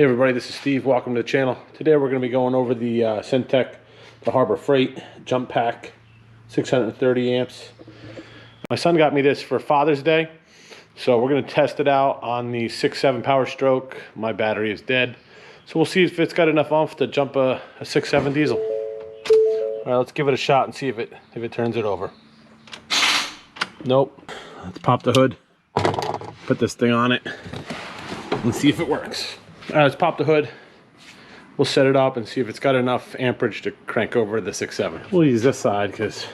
Hey everybody, this is Steve. Welcome to the channel. Today we're going to be going over the cen-tech, the Harbor Freight Jump Pack 630 amps. My son got me this for Father's Day, so we're going to test it out on the 6.7 Power Stroke. My battery is dead, so we'll see if it's got enough oomph to jump a 6.7 diesel. All right, let's give it a shot and see if it turns it over. Nope. Let's pop the hood, put this thing on it, and see if it works. All right, let's pop the hood. We'll set it up and see if it's got enough amperage to crank over the 6.7. We'll use this side because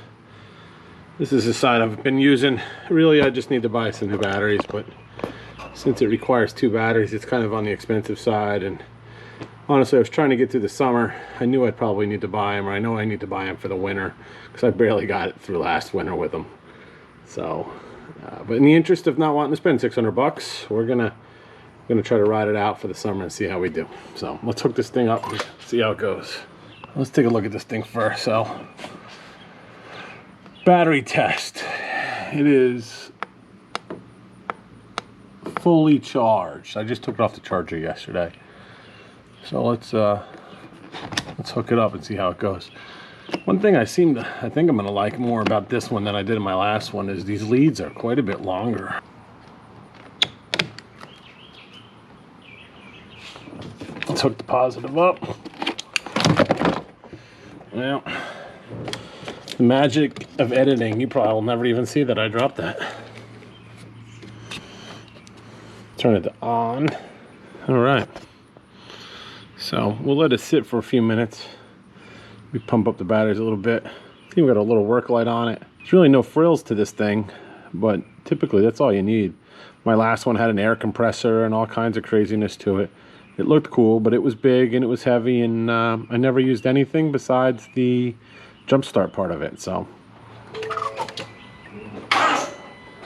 this is the side I've been using. Really, I just need to buy some new batteries, but since it requires 2 batteries, it's kind of on the expensive side. And honestly, I was trying to get through the summer. I knew I'd probably need to buy them, or I know I need to buy them for the winter because I barely got it through last winter with them. So, but in the interest of not wanting to spend 600 bucks, we're gonna try to ride it out for the summer and see how we do. So let's hook this thing up and see how it goes. Let's take a look at this thing first. So, battery test. It is fully charged. I just took it off the charger yesterday. So let's hook it up and see how it goes. One thing I think I'm gonna like more about this one than I did in my last one is these leads are quite a bit longer. Let's hook the positive up. Well, the magic of editing, you probably will never even see that I dropped that. Turn it to on. All right. So we'll let it sit for a few minutes. We pump up the batteries a little bit. See, we got a little work light on it. There's really no frills to this thing, but typically that's all you need. My last one had an air compressor and all kinds of craziness to it. It looked cool, but it was big and it was heavy, and I never used anything besides the jump start part of it. So,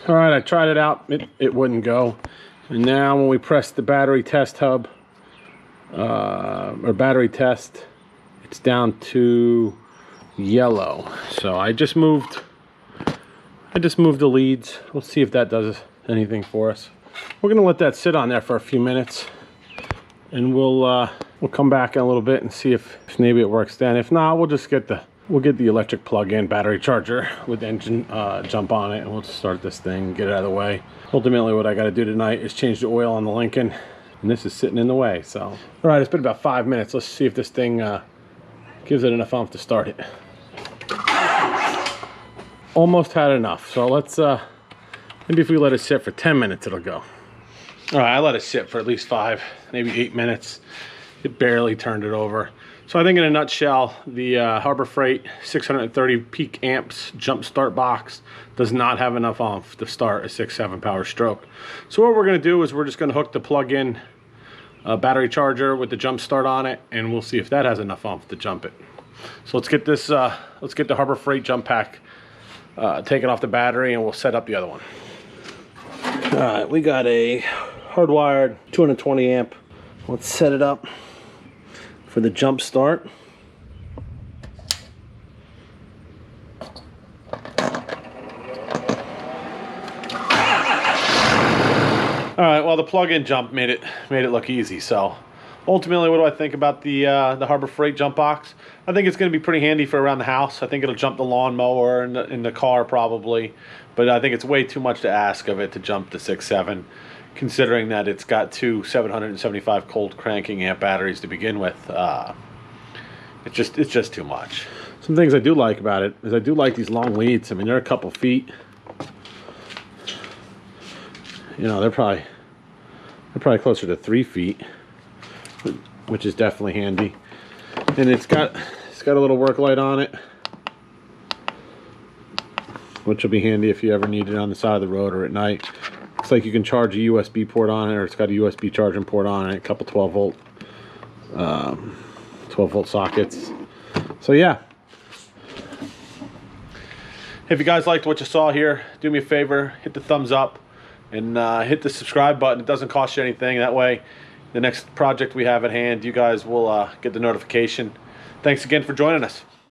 all right, I tried it out. It wouldn't go. And now when we press the battery test hub, or battery test, it's down to yellow. So I just moved the leads. We'll see if that does anything for us. We're gonna let that sit on there for a few minutes, and we'll come back in a little bit and see if maybe it works then. If not, we'll just get the electric plug-in battery charger with engine jump on it, and we'll just start this thing, get it out of the way. Ultimately, what I got to do tonight is change the oil on the Lincoln, and this is sitting in the way. So, all right, it's been about 5 minutes. Let's see if this thing gives it enough oomph to start it. Almost had enough. So let's maybe if we let it sit for 10 minutes, it'll go. All right, I let it sit for at least 5, maybe 8 minutes. It barely turned it over. So I think in a nutshell, the Harbor Freight 630 peak amps jump start box does not have enough oomph to start a 6.7 Power Stroke. So what we're gonna do is we're just gonna hook the plug-in battery charger with the jump start on it, and we'll see if that has enough oomph to jump it. So let's get this, let's get the Harbor Freight jump pack taken off the battery, and we'll set up the other one. All right, we got a hardwired 220 amp. Let's set it up for the jump start. All right, well, the plug-in jump made it look easy. So ultimately, what do I think about the Harbor Freight jump box? I think it's going to be pretty handy for around the house. I think it'll jump the lawnmower in the car probably, but I think it's way too much to ask of it to jump the 6.7, considering that it's got 2 775 cold cranking amp batteries to begin with. It's just too much. Some things I do like about it is I do like these long leads. I mean, they're a couple feet. You know, they're probably closer to 3 feet, which is definitely handy. And it's got a little work light on it, which will be handy if you ever need it on the side of the road or at night. Looks like you can charge a USB port on it, or it's got a USB charging port on it, a couple 12 volt sockets. So yeah. If you guys liked what you saw here, do me a favor, hit the thumbs up and hit the subscribe button. It doesn't cost you anything. That way, the next project we have at hand, you guys will get the notification. Thanks again for joining us.